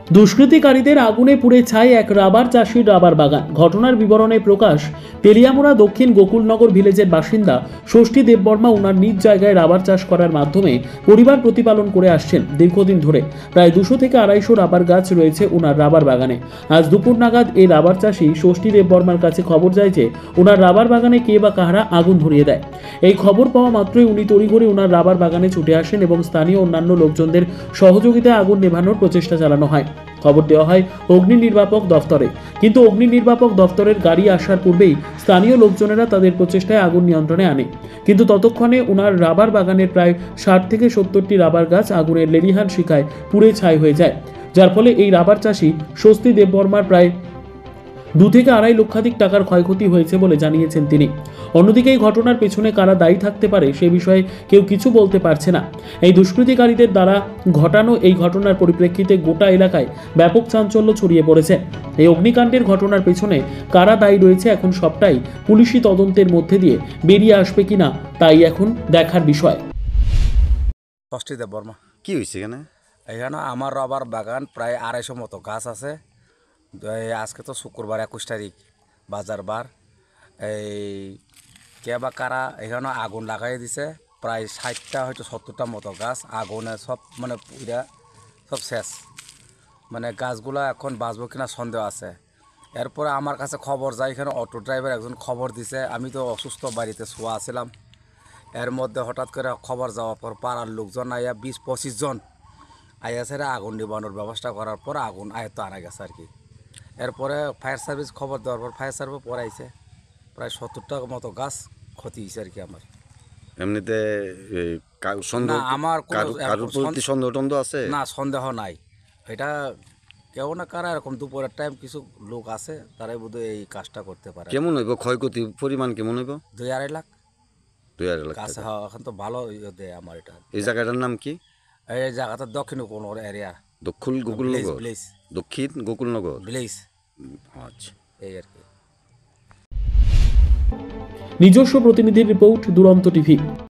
দুষ্কৃতিকারীদের আগুনে পুড়ে ছাই এক রাবার চাষির রাবার বাগান। ঘটনার বিবরণে প্রকাশ তেলিয়ামুড়া দক্ষিণ গোকুলনগর ভিলেজের বাসিন্দা ষষ্ঠী দেববর্মা ওনার নিজ জায়গায় রাবার চাষ করার মাধ্যমে পরিবার প্রতিপালন করে আসছেন দীর্ঘদিন ধরে। প্রায় 200 থেকে 250 রাবার গাছ রয়েছে ওনার রাবার বাগানে। আজ দুপুর নাগাদ এই রাবার চাষি ষষ্ঠী দেববর্মার কাছে খবর যায় যে ওনার রাবার বাগানে কে বা কাহারা আগুন ধরিয়ে দেয়। এই খবর পাওয়া মাত্রই উনি তড়িঘড়ি ওনার রাবার বাগানে ছুটে আসেন এবং স্থানীয় অন্যান্য লোকজনদের সহযোগিতায় আগুন নেভানোর প্রচেষ্টা চালানো হয়। খবর দেওয়া হয় অগ্নি নির্বাপক দফতরে, কিন্তু অগ্নি নির্বাপক দফতরের গাড়ি আসার পূর্বেই স্থানীয় লোকজনেরা তাদের প্রচেষ্টায় আগুন নিয়ন্ত্রণে আনে। কিন্তু ততক্ষণে ওনার রাবার বাগানের প্রায় 60 থেকে 70টি রাবার গাছ আগুনের লেলিহান শিখায় পুড়ে ছাই হয়ে যায়, যার ফলে এই রাবার চাষি স্বস্তি দেববর্মার প্রায় 2 থেকে 2.5 লক্ষাধিক টাকার ক্ষয়ক্ষতি হয়েছে বলে জানিয়েছেন তিনি। অন্যদিকে এই ঘটনার পেছনে কারা দায়ী থাকতে পারে সে বিষয়ে কেউ কিছু বলতে পারছে না। এই দুষ্কৃতিকারীদের দ্বারা ঘটানো এই ঘটনার পরিপ্রেক্ষিতে গোটা এলাকায় ব্যাপক চাঞ্চল্য ছড়িয়ে পড়েছে। এই অগ্নিকাণ্ডের ঘটনার পেছনে কারা দায়ী রয়েছে এখন সবটাই পুলিশি তদন্তের মধ্যে দিয়ে বেরিয়ে আসবে কিনা তাই এখন দেখার বিষয়। ষষ্ঠী দেববর্মা। কি হয়েছে এখানে? এখানে আমার রাবার বাগান প্রায় 250 মতো গাছ আছে। আজকে তো শুক্রবার 21 তারিখ বাজার বার। এই কে বা কারা এখানে আগুন লাগাই দিছে। প্রায় 60টা হয়তো 70টা মতো গাছ আগুনে সব মানে পুরা সব শেষ। মানে গাছগুলো এখন বাঁচবো কিনা সন্দেহ আছে। এরপরে আমার কাছে খবর যায়, এখানে অটো ড্রাইভার একজন খবর দিছে। আমি তো অসুস্থ, বাড়িতে শোয়া আছিলাম। এর মধ্যে হঠাৎ করে খবর যাওয়ার পর পাড়ার লোকজন আইয়া 20-25 জন আইয়া ছেড়ে আগুন নিবানোর ব্যবস্থা করার পর আগুন আয়ত্ত আনা গেছে আর কি। এরপরে ফায়ার সার্ভিস খবর দেওয়ার পর ফায়ার সার্ভিস পরে আইছে। প্রায় 70টা মতো গাছ ক্ষতি হয়েছে আর কি আমার। এমনিতে সন্দেহ না, আমার কারোর প্রতি সন্দেহ টন্দেহ আছে? না, সন্দেহ নাই। এটা কেউ না কারা এরকম দুপুরের টাইম কিছু লোক আছে, তারাই বোধহয় এই কাজটা করতে পারে। কেমন হইব ক্ষয়ক্ষতি পরিমাণ কেমন হইব? 2-2.5 লাখ 2.5 লাখ গাছ। টাকা। হ্যাঁ, এখন তো ভালো দেয় আমার এটা। এই জায়গাটার নাম কি? এই জায়গাটা দক্ষিণ কোনো এরিয়া, দক্ষিণ গোকুলনগর। ভিলেজ দক্ষিণ গোকুলনগর ভিলেজ আচ্ছা। এই আর কি। নিজস্ব প্রতিনিধির রিপোর্ট, দুরন্ত টিভি।